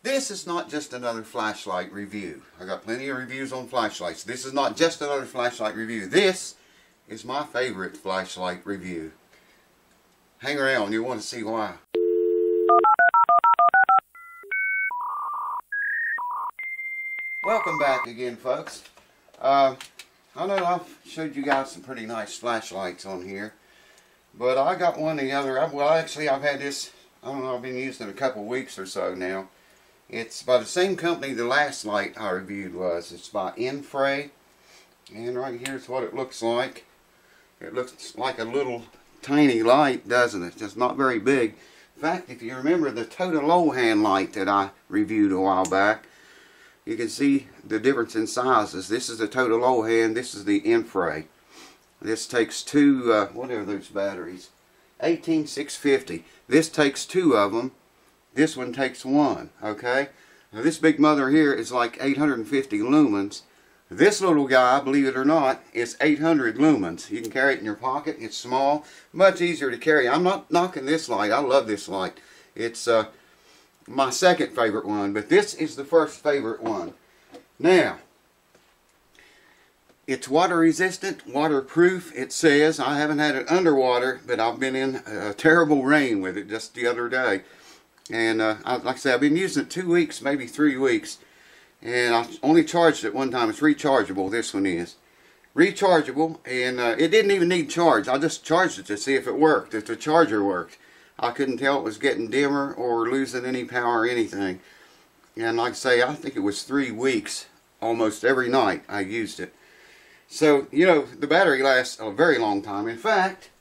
This is not just another flashlight review. I got plenty of reviews on flashlights. This is not just another flashlight review. This is my favorite flashlight review. Hang around, you'll want to see why. Welcome back again, folks. I know I've showed you guys some pretty nice flashlights on here, but I got one the other. Well, actually, I've had this, I don't know, I've been using it a couple weeks or so now. It's by the same company the last light I reviewed was. It's by Infray, and right here's what it looks like. It looks like a little tiny light, doesn't it? It's not very big. In fact, if you remember the total low hand light that I reviewed a while back, you can see the difference in sizes. This is the total low hand, this is the infray. This takes two, what are those batteries? 18650. This takes two of them. This one takes one, okay? Now this big mother here is like 850 lumens. This little guy, believe it or not, is 800 lumens. You can carry it in your pocket. It's small, much easier to carry. I'm not knocking this light. I love this light. It's my second favorite one, but this is the first favorite one. Now, it's water resistant, waterproof, it says. I haven't had it underwater, but I've been in a terrible rain with it just the other day. And like I said, I've been using it 2 weeks, maybe 3 weeks. And I only charged it one time. It's rechargeable, this one is. Rechargeable, and it didn't even need charge. I just charged it to see if it worked, if the charger worked. I couldn't tell it was getting dimmer or losing any power or anything. And like I say, I think it was 3 weeks, almost every night I used it. So, you know, the battery lasts a very long time. In fact,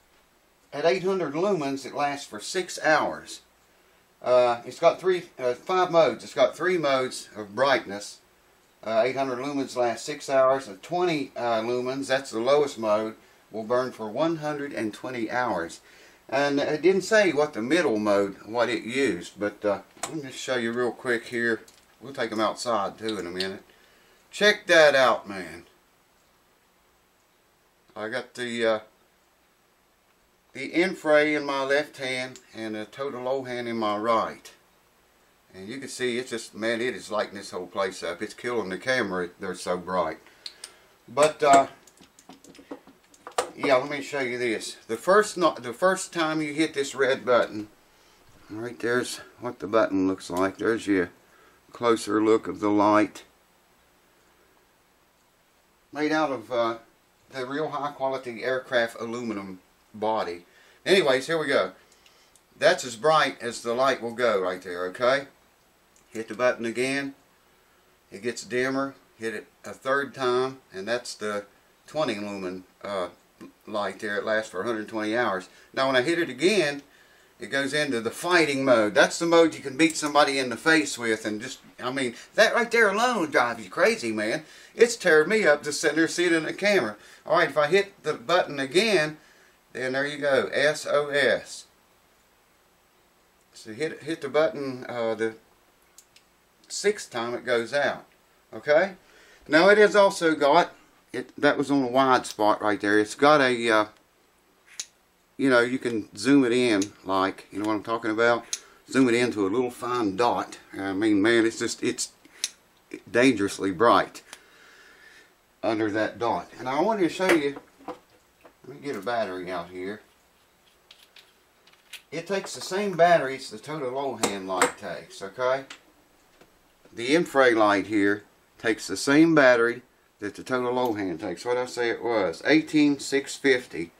at 800 lumens, it lasts for 6 hours. It's got 5 modes. It's got 3 modes of brightness. 800 lumens lasts 6 hours. 20 lumens, that's the lowest mode, will burn for 120 hours. And it didn't say what the middle mode, what it used, but let me just show you real quick here. We'll take them outside too in a minute. Check that out, man. I got the infray in my left hand and the total low hand in my right. And you can see it's just, man, it is lighting this whole place up. It's killing the camera, they're so bright. But yeah, let me show you this. The first time you hit this red button, right there's what the button looks like. There's your closer look of the light. Made out of the real high quality aircraft aluminum body. Anyways, here we go. That's as bright as the light will go right there, okay? Hit the button again. It gets dimmer. Hit it a third time, and that's the 20 lumen light there. It lasts for 120 hours. Now when I hit it again, it goes into the fighting mode. That's the mode you can beat somebody in the face with, and just, I mean, that right there alone would drive you crazy, man. It's tearing me up just sitting there seeing it in the camera. Alright, if I hit the button again, then there you go, SOS. So hit the button the 6th time it goes out. Okay? Now it has also got, that was on a wide spot right there. It's got a, you know, you can zoom it in, like, you know what I'm talking about? Zoom it into a little fine dot. I mean, man, it's just, it's dangerously bright under that dot. And I wanted to show you, let me get a battery out here. It takes the same batteries the total low hand light takes, okay? The infray light here takes the same battery that the total low hand takes. What did I say it was? 18650.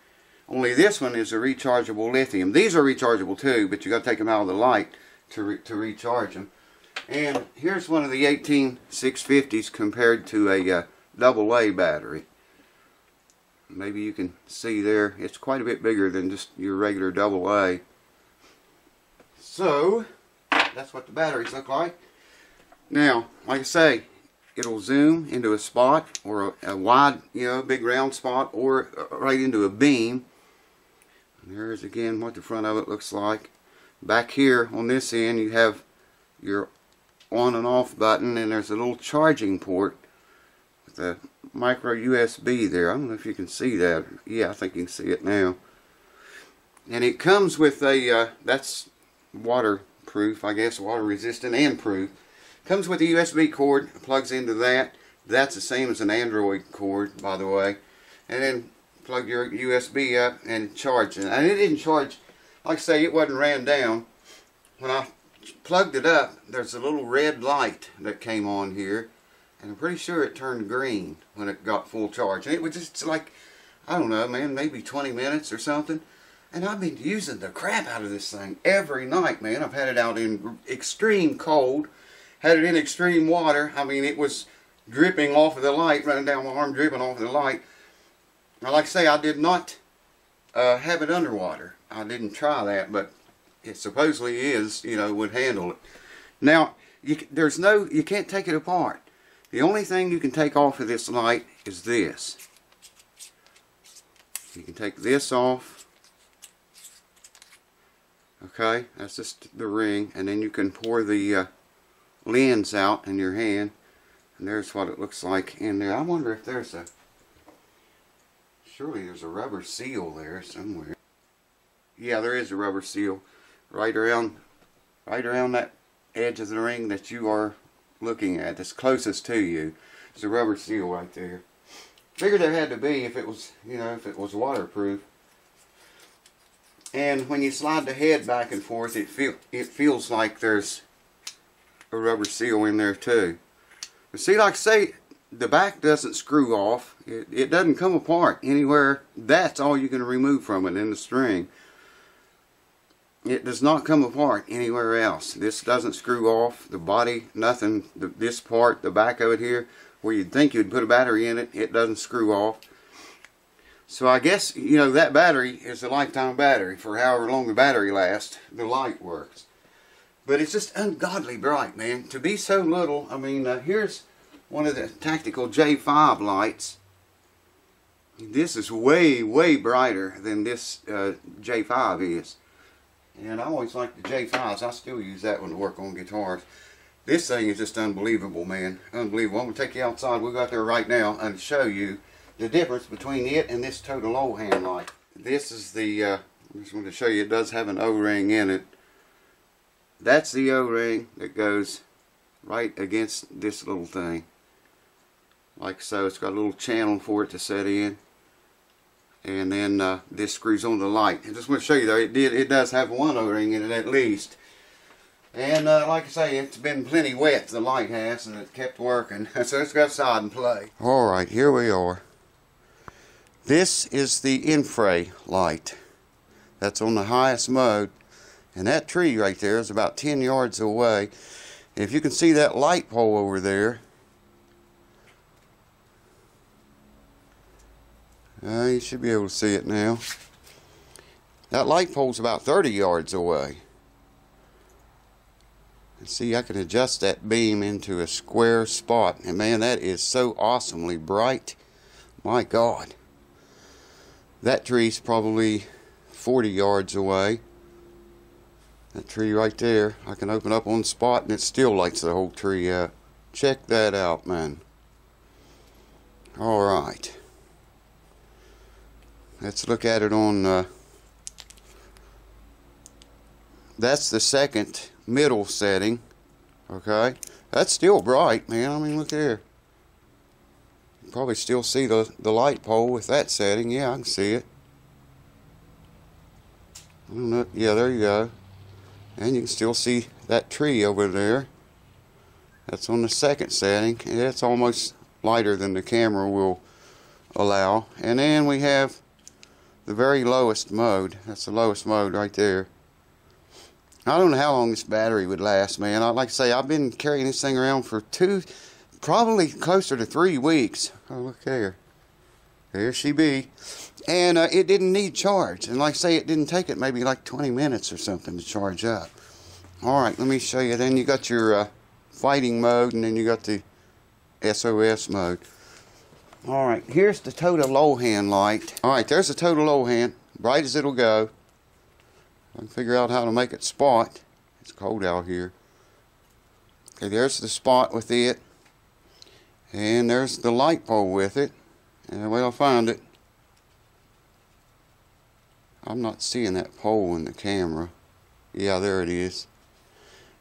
Only this one is a rechargeable lithium. These are rechargeable too, but you got to take them out of the light to recharge them. And here's one of the 18650s compared to a AA battery. Maybe you can see there, it's quite a bit bigger than just your regular AA. So that's what the batteries look like. Now, like I say, it'll zoom into a spot, or a wide, you know, big round spot, or right into a beam. And there's again what the front of it looks like. Back here on this end you have your on and off button, and there's a little charging port with a micro USB there. I don't know if you can see that. Yeah, I think you can see it now. And it comes with a, that's waterproof, I guess, water resistant and proof. Comes with a USB cord, plugs into that. That's the same as an Android cord, by the way. And then plug your USB up and charge it. And it didn't charge, like I say, it wasn't ran down. When I plugged it up, there's a little red light that came on here. And I'm pretty sure it turned green when it got full charge. And it was just like, I don't know, man, maybe 20 minutes or something. And I've been using the crap out of this thing every night, man. I've had it out in extreme cold, had it in extreme water. I mean, it was dripping off of the light, running down my arm, dripping off of the light. Now, like I say, I did not have it underwater. I didn't try that, but it supposedly is, you know, would handle it. Now, you can't take it apart. The only thing you can take off of this light is this. You can take this off. Okay, that's just the ring, and then you can pour the lens out in your hand, and there's what it looks like in there. I wonder if there's surely there's a rubber seal there somewhere. Yeah, there is a rubber seal right around that edge of the ring that you are looking at, that's closest to you. There's a rubber seal right there. Figured there had to be if it was, you know, if it was waterproof. And when you slide the head back and forth, it feels like there's a rubber seal in there too. But see, like I say, the back doesn't screw off. It doesn't come apart anywhere. That's all you can remove from it in the string. It does not come apart anywhere else. This doesn't screw off. The body, nothing. This part, the back of it here, where you'd think you'd put a battery in it, it doesn't screw off. So I guess, you know, that battery is a lifetime battery. For however long the battery lasts, the light works. But it's just ungodly bright, man. To be so little, I mean, here's one of the tactical J5 lights. This is way, way brighter than this J5 is. And I always like the J5s. I still use that one to work on guitars. This thing is just unbelievable, man. Unbelievable. I'm going to take you outside. We'll go out there right now and show you the difference between it and this total low-hand light. This is the, I just want to show you, it does have an O-ring in it. That's the O-ring that goes right against this little thing. Like so, it's got a little channel for it to set in. And then this screws on the light. I just want to show you though, it does have one O-ring in it at least. And like I say, it's been plenty wet, the light has, and it kept working. So let's go outside and play. Alright, here we are. This is the infray light. That's on the highest mode. And that tree right there is about 10 yards away. If you can see that light pole over there, you should be able to see it now. That light pole's about 30 yards away. And see, I can adjust that beam into a square spot. And man, that is so awesomely bright. My God. That tree's probably 40 yards away. That tree right there, I can open up on the spot and it still lights the whole tree up. Check that out, man. Alright. Let's look at it on, that's the second middle setting. Okay. That's still bright, man. I mean, look there. You probably still see the light pole with that setting. Yeah, I can see it. I don't know. Yeah, there you go. And you can still see that tree over there. That's on the second setting. Yeah, it's almost lighter than the camera will allow. And then we have the very lowest mode. That's the lowest mode right there. I don't know how long this battery would last, man. Like I say, I've been carrying this thing around for probably closer to 3 weeks. Oh, look there. There she be. And it didn't need charge. And like I say, it didn't take it maybe like 20 minutes or something to charge up. Alright, let me show you. Then you got your fighting mode, and then you got the SOS mode. Alright, here's the total low hand light. Alright, there's the total low hand. Bright as it'll go. I can figure out how to make it spot. It's cold out here. Okay, there's the spot with it. And there's the light pole with it. And well, I'll find it. I'm not seeing that pole in the camera. Yeah, there it is.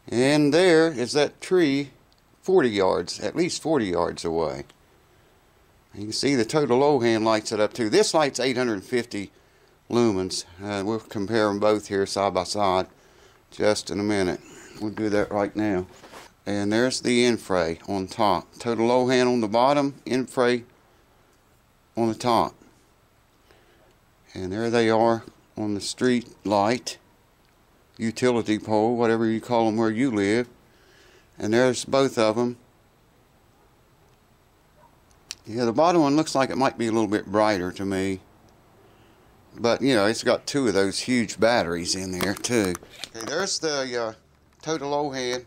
And there is that tree 40 yards, at least 40 yards away. You can see the total low hand lights it up too. This light's 850 lumens. We'll compare them both here side by side just in a minute. We'll do that right now. And there's the infray on top. Total low hand on the bottom, infray on the top. And there they are on the street light, utility pole, whatever you call them where you live. And there's both of them. Yeah, the bottom one looks like it might be a little bit brighter to me. But, you know, it's got two of those huge batteries in there, too. Okay, there's the total low hand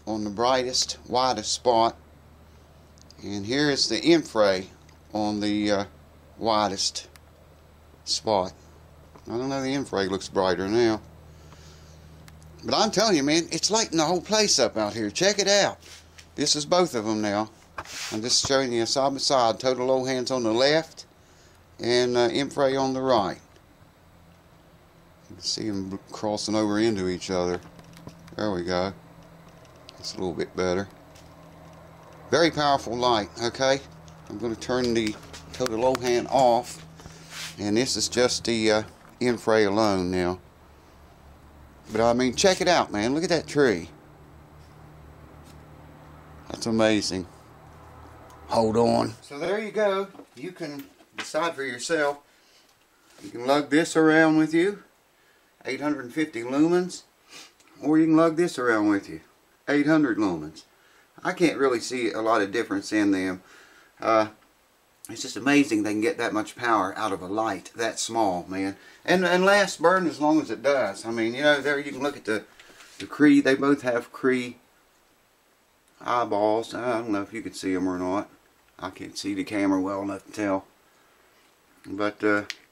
on the brightest, widest spot. And here is the infray on the widest spot. I don't know, the infray looks brighter now. But I'm telling you, man, it's lighting the whole place up out here. Check it out. This is both of them now. I'm just showing you side by side. Total low hands on the left and infray on the right. You can see them crossing over into each other. There we go. It's a little bit better. Very powerful light, okay? I'm going to turn the total low hand off. And this is just the infray alone now. But I mean, check it out, man. Look at that tree. That's amazing. Hold on. So there you go. You can decide for yourself. You can lug this around with you, 850 lumens, or you can lug this around with you, 800 lumens. I can't really see a lot of difference in them. It's just amazing they can get that much power out of a light that small, man. And last burn as long as it does. I mean, you know, there you can look at the Cree. They both have Cree eyeballs. I don't know if you can see them or not. I can't see the camera well enough to tell. But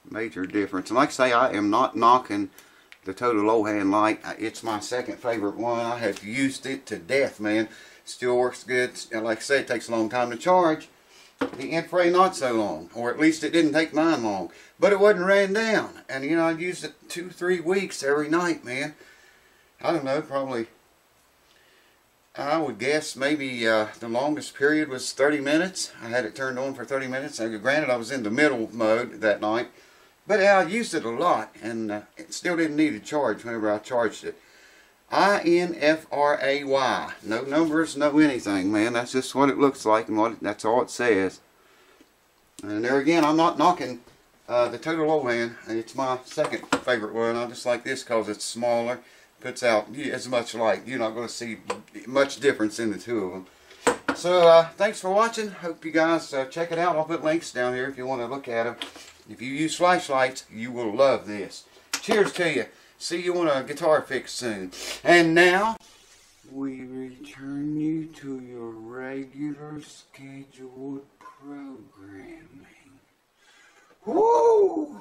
major difference. And like I say, I am not knocking the total low hand light. It's my second favorite one. I have used it to death, man. Still works good. And like I say, it takes a long time to charge. The infray not so long, or at least it didn't take mine long. But it wasn't ran down. And you know, I'd used it 2-3 weeks every night, man. I don't know, probably, I would guess maybe the longest period was 30 minutes. I had it turned on for 30 minutes. Granted, I was in the middle mode that night. But I used it a lot, and it still didn't need a charge whenever I charged it. infray. No numbers, no anything, man. That's just what it looks like, and that's all it says. And there again, I'm not knocking the total low hand. It's my second favorite one. I just like this because it's smaller, puts out as much light. You're not going to see much difference in the two of them. So thanks for watching. Hope you guys check it out. I'll put links down here if you want to look at them. If you use flashlights, you will love this. Cheers to you. See you on a guitar fix soon. And now, we return you to your regular scheduled programming. Woo!